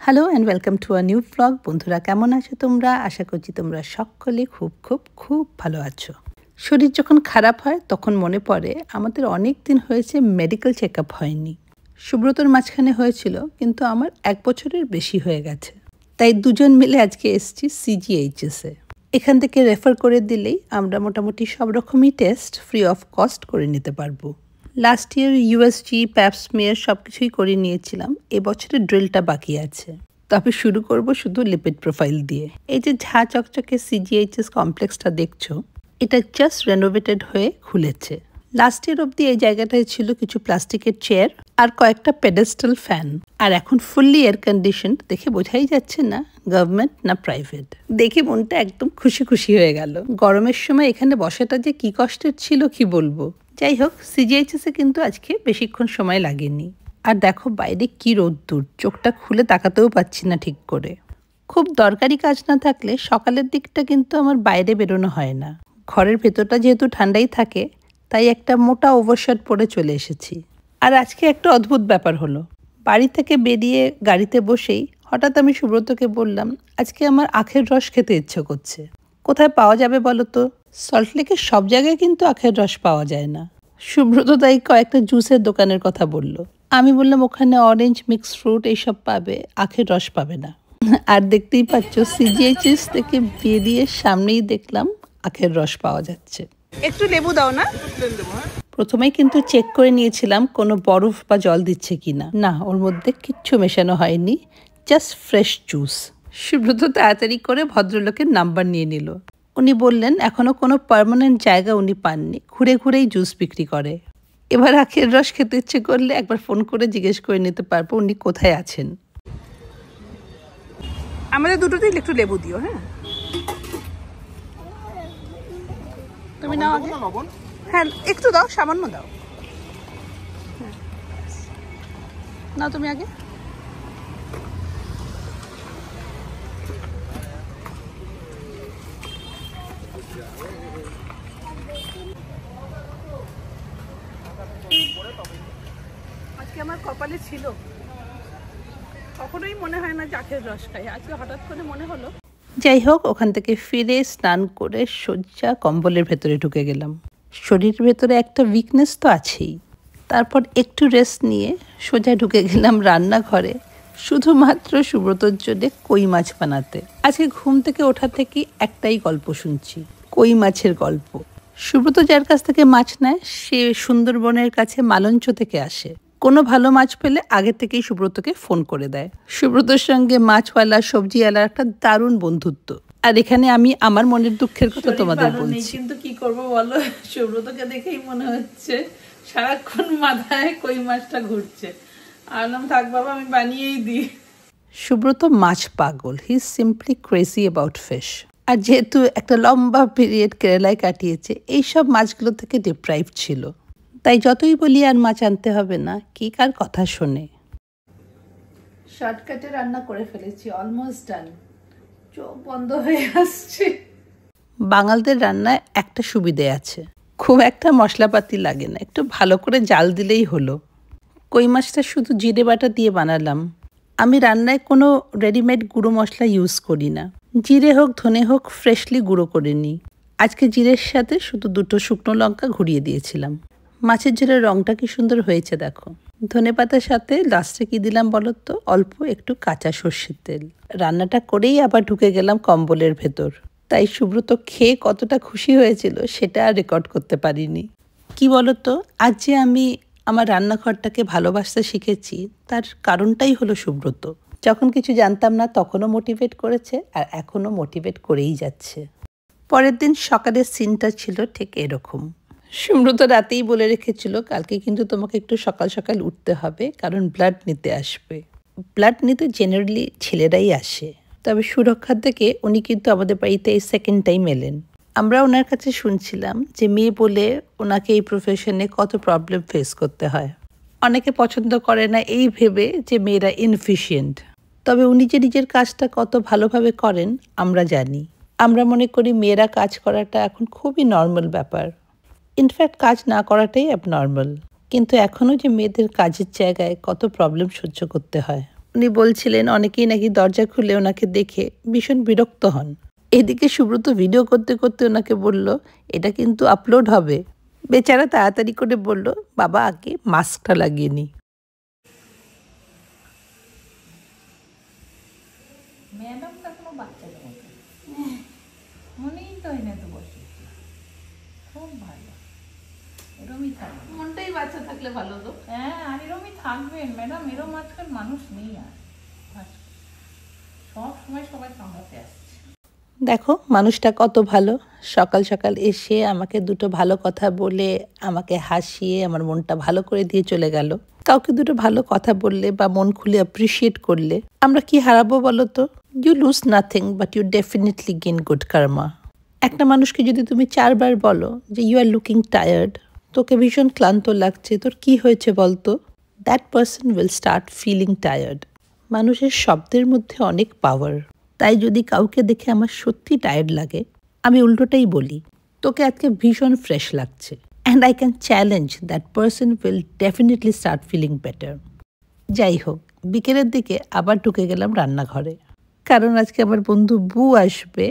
Hello and welcome to a new vlog. বন্ধুরা কেমন আছো তোমরা? আশা করছি তোমরা সকলে খুব খুব খুব ভালো আছো। শরীর যখন খারাপ হয় তখন মনে পড়ে আমাদের অনেক দিন হয়েছে মেডিকেল চেক আপ হয়নি। সুব্রতর মাঝখানে হয়েছিল, কিন্তু আমার 1 বছরের বেশি হয়ে গেছে। তাই দুজন মিলে আজকে এসেছি CGHS-এ। এখান থেকে রেফার করে দিলেই আমরা মোটামুটি সব রকমই টেস্ট ফ্রি অফ কস্ট করে নিতে পারবো। লাস্ট ইয়ার USG, প্যাপ স্মিয়ার সব কিছুই করে নিয়েছিলাম। এবছরের ড্রিলটা বাকি আছে। তবে শুরু করব শুধু লিপিড প্রোফাইল দিয়ে। এই যে ঝা চকচকে CGHS কমপ্লেক্সটা দেখছো, এটা জাস্ট রেনোভেটেড হয়ে খুলেছে। লাস্ট ইয়ার অবধি এই জায়গাটায় ছিল কিছু প্লাস্টিকের চেয়ার আর কয়েকটা পেডেস্টাল ফ্যান। আর এখন ফুললি এয়ার কন্ডিশন, দেখে বোঝাই যাচ্ছে না গভর্নমেন্ট না প্রাইভেট। দেখে মনটা একদম খুশি খুশি হয়ে গেল। গরমের সময় এখানে বসাটা যে কি কষ্টের ছিল কি বলবো। যাই হোক, CGHS-এ কিন্তু আজকে বেশিক্ষণ সময় লাগেনি। আর দেখো বাইরে কি রোদ্দুর, চোখটা খুলে তাকাতেও পাচ্ছি না ঠিক করে। খুব দরকারি কাজ না থাকলে সকালের দিকটা কিন্তু আমার বাইরে বেরোনো হয় না। ঘরের ভেতরটা যেহেতু ঠান্ডাই থাকে, তাই একটা মোটা ওভারশার্ট পরে চলে এসেছি। আর আজকে একটা অদ্ভুত ব্যাপার হলো। বাড়ি থেকে বেরিয়ে গাড়িতে বসেই হঠাৎ আমি সুব্রতকে বললাম, আজকে আমার আখের রস খেতে ইচ্ছে করছে। কোথায় পাওয়া যাবে বলো তো? সল্টলেকের সব জায়গায় কিন্তু আখের রস পাওয়া যায় না। সুব্রত তাই কয়েকটা জুসের দোকানের কথা বলল। আমি বললাম ওখানে অরেঞ্জ, মিক্সড ফ্রুট এইসব পাবে, আখের রস পাবে না। আর দেখতেই পাচ্ছ CGHS থেকে বেরিয়ে সামনেই দেখলাম আখের রস পাওয়া যাচ্ছে। একটু লেবু দাও না। প্রথমেই কিন্তু চেক করে নিয়েছিলাম কোনো বরফ বা জল দিচ্ছে কিনা। না, ওর মধ্যে কিচ্ছু মেশানো হয়নি, জাস্ট ফ্রেশ জুস। সুব্রত তাড়াতাড়ি করে ভদ্রলোকের নাম্বার নিয়ে নিল। উনি বললেন এখনো কোনো পার্মানেন্ট জায়গা উনি পাননি, ঘুরে ঘুরেই জুস বিক্রি করে। এবার আখের রস খেতে ইচ্ছে করলে একবার ফোন করে জিজ্ঞেস করে নিতে পারবো উনি কোথায় আছেন। আমাদের দুটোতেই একটু লেবু দিও। হ্যাঁ, তুমি নাও আগে। হ্যাঁ, একটু দাও, সামান্য দাও। না, তুমি আগে। আজকে আমার কপালে ছিল, কখনোই মনে হয় না যে আখের রস খাই, আজকে হঠাৎ করে মনে হলো। যাই হোক, ওখান থেকে ফিরে স্নান করে সোজা কম্বলের ভেতরে ঢুকে গেলাম। শরীরের ভেতরে একটা উইকনেস তো আছেই। তারপর একটু রেস্ট নিয়ে সোজা ঢুকে গেলাম রান্নাঘরে, শুধুমাত্র সুব্রতর জন্য কই মাছ বানাতে। আজকে ঘুম থেকে ওঠা থেকে একটাই গল্প শুনছি, কই মাছের গল্প। সুব্রত যার কাছ থেকে মাছ নেয় সে সুন্দরবনের কাছে মালঞ্চ থেকে আসে। কোনো ভালো মাছ পেলে আগে থেকেই সুব্রতকে ফোন করে দেয়। সুব্রতর সঙ্গে মাছওয়ালা সবজিওয়ালার একটা দারুণ বন্ধুত্ব। আর এখানে আমি আমার মনের দুঃখের কথা তোমাদের বলছি। কিন্তু কি করবো বলো, সুব্রতকে দেখেই মনে হচ্ছে সারাক্ষণ মাথায় কই মাছটা ঘুরছে। আলাম থাক বাবা, আমি বানিয়েই দিই। সুব্রত মাছ পাগল, he is simply crazy about fish. আর যেহেতু একটা লম্বা পিরিয়ড কেরালায় কাটিয়েছে, এইসব মাছগুলো থেকে ডিপ্রাইভ ছিল। তাই যতই বলি আর মাছ আনতে হবে না, কি কার কথা শোনে। শর্টকাটে রান্না করে ফেলেছি, অলমোস্ট ডান। চোখ বন্ধ হয়ে আসছে। বাঙালদের রান্নায় একটা সুবিধে আছে, খুব একটা মশলাপাতি লাগে না, একটু ভালো করে জাল দিলেই হলো। কই মাছটা শুধু জিরে বাটা দিয়ে বানালাম। আমি রান্নায় কোনো রেডিমেড গুঁড়ো মশলা ইউজ করি না। জিরে হোক ধনে হোক ফ্রেশলি গুঁড়ো করে নিই। আজকে জিরের সাথে শুধু 2টো শুকনো লঙ্কা ঘুরিয়ে দিয়েছিলাম। মাছের ঝোলের রঙটা কি সুন্দর হয়েছে দেখো। ধনেপাতার সাথে লাস্টে কি দিলাম বলো তো? অল্প একটু কাঁচা সর্ষের তেল। রান্নাটা করেই আবার ঢুকে গেলাম কম্বলের ভেতর। তাই সুব্রত খেয়ে কতটা খুশি হয়েছিল সেটা আর রেকর্ড করতে পারিনি। কি বলো তো, আজ যে আমি আমার রান্নাঘরটাকে ভালোবাসতে শিখেছি তার কারণটাই হলো সুব্রত। যখন কিছু জানতাম না তখনও মোটিভেট করেছে, আর এখনও মোটিভেট করেই যাচ্ছে। পরের দিন সকালের সিনটা ছিল ঠিক এরকম। সুব্রত রাতেই বলে রেখেছিল কালকে কিন্তু তোমাকে একটু সকাল সকাল উঠতে হবে, কারণ ব্লাড নিতে আসবে। ব্লাড নিতে জেনারেলি ছেলেরাই আসে, তবে সুরক্ষার থেকে উনি কিন্তু আমাদের বাড়িতে এই সেকেন্ড টাইম এলেন। আমরা ওনার কাছে শুনছিলাম যে মেয়ে বলে ওনাকে এই প্রফেশনে কত প্রবলেম ফেস করতে হয়। অনেকে পছন্দ করে না এই ভেবে যে মেয়েরা ইনফিশিয়েন্ট, তবে উনি যে নিজের কাজটা কত ভালোভাবে করেন আমরা জানি। আমরা মনে করি মেয়েরা কাজ করাটা এখন খুবই নর্মাল ব্যাপার, ইনফ্যাক্ট কাজ না করাটাই অ্যাবনর্মাল। কিন্তু এখনও যে মেয়েদের কাজের জায়গায় কত প্রবলেম সহ্য করতে হয়। উনি বলছিলেন অনেকেই নাকি দরজা খুলে ওনাকে দেখে ভীষণ বিরক্ত হন। এদিকে সুব্রত ভিডিও করতে করতে ওনাকে বলল, এটা কিন্তু আপলোড হবে। বেচারা তাড়াতাড়ি করে বলল, বাবা আগে মাস্কটা লাগিয়ে নি। ম্যাডামটা কোনো বাচ্চাদের মতো মনেই তো হয় না, তো বসে খুব ভালো, এরমই থাকবে। মনটাই বাচ্চা থাকলে ভালো তো। হ্যাঁ, আর এরমই থাকবেন ম্যাডাম। এরম আজকাল মানুষ নেই আর, সব সময় সবাই কামড়াতে আসছে। দেখো মানুষটা কত ভালো, সকাল সকাল এসে আমাকে দুটো ভালো কথা বলে আমাকে হাসিয়ে আমার মনটা ভালো করে দিয়ে চলে গেল। কাউকে দুটো ভালো কথা বললে বা মন খুলে অ্যাপ্রিসিয়েট করলে আমরা কি হারাবো বলো তো? You lose nothing but you definitely gain good karma. একটা মানুষকে যদি তুমি 4 বার বলো যে ইউ আর লুকিং টায়ার্ড, তোকে ভীষণ ক্লান্ত লাগছে, তোর কি হয়েছে বলতো, that person will start feeling tired. মানুষের শব্দের মধ্যে অনেক পাওয়ার। তাই যদি কাউকে দেখে আমার সত্যি টায়ার্ড লাগে, আমি উল্টোটাই বলি, তোকে আজকে ভীষণ ফ্রেশ লাগছে, and I can challenge that person will definitely start feeling better. যাই হোক, বিকেলের দিকে আবার ঢুকে গেলাম রান্নাঘরে, কারণ আজকে আমার বন্ধু বু আসবে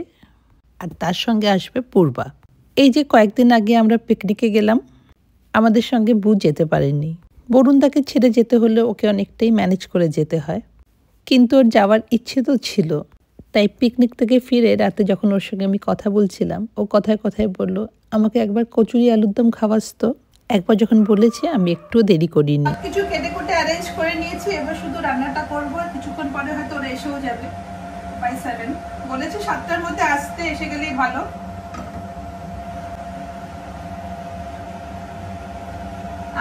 আর তার সঙ্গে আসবে পূর্বা। এই যে কয়েকদিন আগে আমরা পিকনিকে গেলাম, আমাদের সঙ্গে বু যেতে পারেনি। বরুণদাকে ছেড়ে যেতে হলে ওকে অনেকটাই ম্যানেজ করে যেতে হয়, কিন্তু ওর যাওয়ার ইচ্ছে তো ছিল। তাই পিকনিক থেকে ফিরে রাতে যখন ওর সঙ্গে আমি কথা বলছিলাম, ও কথায় কথায় বলল, আমাকে একবার কচুরি আলুর দম খাওয়াস তো। একবার যখন বলেছে আমি একটু দেরি করিনি। কিছু কেটে কুটে অ্যারেঞ্জ করে নিয়েছি, এবার শুধু রান্নাটা করবো। আর কিছুক্ষণ পরে হয়তো ওরা এসেও যাবে, বাই 7 বলেছে। 7টার মধ্যে আসতে, এসে গেলেই ভালো।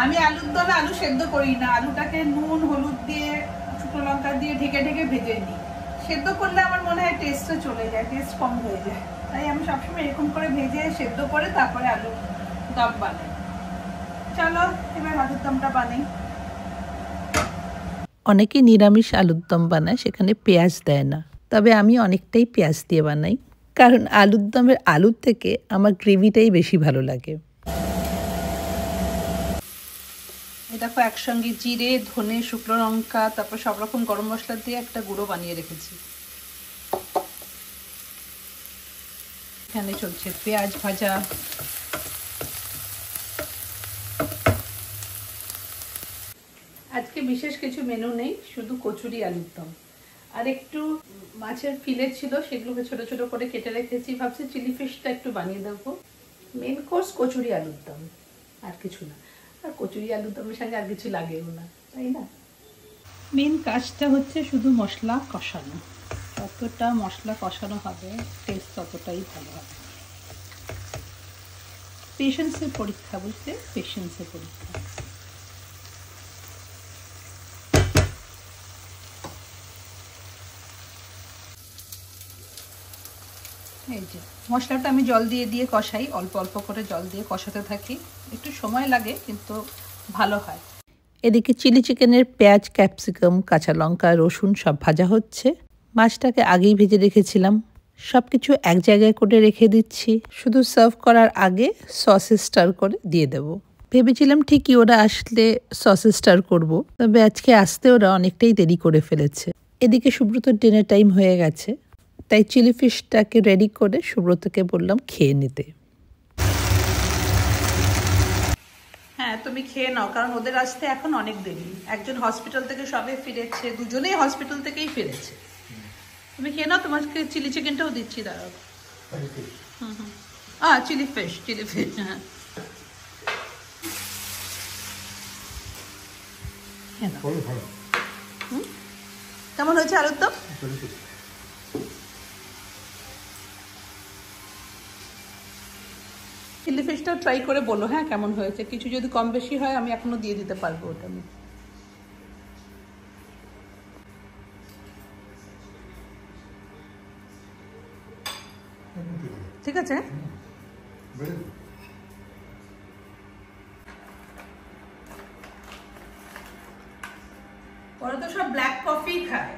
আমি আলুর দমে আলু সেদ্ধ করি না, আলুটাকে নুন হলুদ দিয়ে শুকনো লঙ্কা দিয়ে ঢেকে ঢেকে ভেজে নিই। সেদ্ধ করলে আমার মনে হয় টেস্টটা চলে যায়, টেস্ট কম হয়ে যায়। তাই আমি সবসময় এরকম করে ভেজে সেদ্ধ করে তারপরে আলু দম বানাই। চলো এবার আলুর দমটা বানাই। অনেকে নিরামিষ আলুর দম বানায়, সেখানে পেঁয়াজ দেয় না, তবে আমি অনেকটাই পেঁয়াজ দিয়ে বানাই, কারণ আলুর দমের আলুর থেকে আমার গ্রেভিটাই বেশি ভালো লাগে। দেখো একসঙ্গে জিরে ধনে শুকনো লঙ্কা তারপর সব রকম গরম মশলা দিয়ে একটা গুঁড়ো বানিয়ে রেখেছি। এখানে চলছে পেঁয়াজ ভাজা। আজকে বিশেষ কিছু মেনু নেই, শুধু কচুরি আলুর দম। আর একটু মাছের ফিলে ছিল, সেগুলোকে ছোট ছোট করে কেটে রেখেছি। ভাবছি চিলি ফিশটা একটু বানিয়ে দেবো। মেন কোর্স কচুরি আলুর দম, আর কিছু না। আর কচুরি আলুর দমের সঙ্গে আর কিছু লাগেও না, তাই না? মেন কাজটা হচ্ছে শুধু মশলা কষানো। যতটা মশলা কষানো হবে টেস্ট ততটাই ভালো হবে। পেশেন্সের পরীক্ষা, বুঝতে, পেশেন্সের পরীক্ষা। এই যে মশলাটা আমি জল দিয়ে দিয়ে কষাই, অল্প অল্প করে জল দিয়ে কষাতে থাকি। একটু সময় লাগে কিন্তু ভালো হয়। এদিকে চিলি চিকেনের পেঁয়াজ ক্যাপসিকাম কাঁচা লঙ্কা রসুন সব ভাজা হচ্ছে। মাছটাকে আগেই ভেজে রেখেছিলাম, সব কিছু এক জায়গায় করে রেখে দিচ্ছি। শুধু সার্ভ করার আগে সসে স্টার করে দিয়ে দেব। ভেবেছিলাম ঠিকই ওরা আসলে সসে স্টার করব, তবে আজকে আসতে ওরা অনেকটাই দেরি করে ফেলেছে। এদিকে সুব্রতর ডিনার টাইম হয়ে গেছে, তাই চিলি ফিশটাকে রেডি করে সুব্রতকে বললাম খেয়ে নিতে। হ্যাঁ তুমি খেয়ে নাও, কারণ ওদের আসতে এখন অনেক দেরি। একজন হসপিটাল থেকে সবে ফিরেছে, দুজনেই হসপিটাল থেকেই ফিরেছে। তুমি খেয়ে নাও, তোমাকে চিলি চিকেনটাও দিচ্ছি, দাঁড়াও। Chilli fish, chilli fish. হ্যাঁ কেমন হয়েছে আলুর দম? চিলি ফিশটা ট্রাই করে বলো হ্যাঁ কেমন হয়েছে। কিছু যদি কম বেশি হয় আমি এখনো দিয়ে দিতে পারবো ওটা। আমি ঠিক আছে। ওরা তো সব ব্ল্যাক কফি খায়,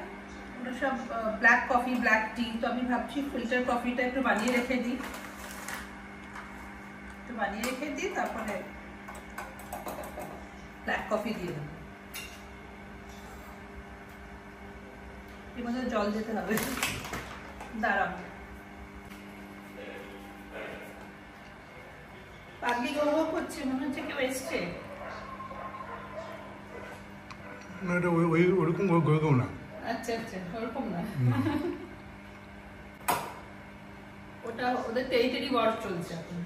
ওরা সব ব্ল্যাক কফি ব্ল্যাক টি। তো আমি ভাবছি ফিল্টার কফিটা একটু বানিয়ে রেখে দিই, তারপরে ব্ল্যাক কফি দিয়ে দেবো। এর মধ্যে জল যেতে হবে। দাঁড়াও, পাগলি গরম করছে, মনে হচ্ছে কেউ এসছে। না এটা ওরকম গরম না। আচ্ছা আচ্ছা, ওরকম না। ওটা ওদের টেরিটরি ওয়ার চলছে এখন।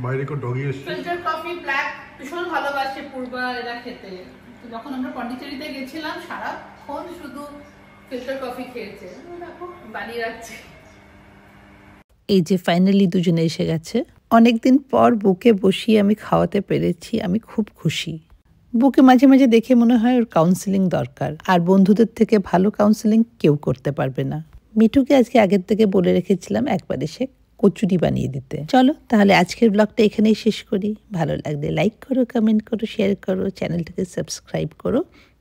বাইরে কেউ ডগি এসছে। ফিল্টার কফি ব্ল্যাক ভীষণ ভালোবাসে পূর্বা এরা খেতে। তো যখন আমরা পন্ডিচেরিতে গেছিলাম সারাক্ষণ শুধু ফিল্টার কফি খেয়েছে। দেখো বানিয়ে রাখছে। এই যে ফাইনালি দুজনে এসে গেছে। অনেকদিন পর বুকে বসিয়ে আমি খাওয়াতে পেরেছি, আমি খুব খুশি। বুকে মাঝে মাঝে দেখে মনে হয় ওর কাউন্সিলিং দরকার, আর বন্ধুদের থেকে ভালো কাউন্সিলিং কেউ করতে পারবে না। মিঠুকে আজকে আগের থেকে বলে রেখেছিলাম একবার এসে কচুরি বানিয়ে দিতে। চলো তাহলে আজকের ব্লগটা এখানেই শেষ করি। ভালো লাগলে লাইক করো, কমেন্ট করো, শেয়ার করো, চ্যানেলটাকে সাবস্ক্রাইব করো।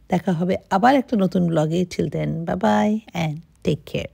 দেখা হবে আবার একটা নতুন ব্লগে। Till then bye bye and take care.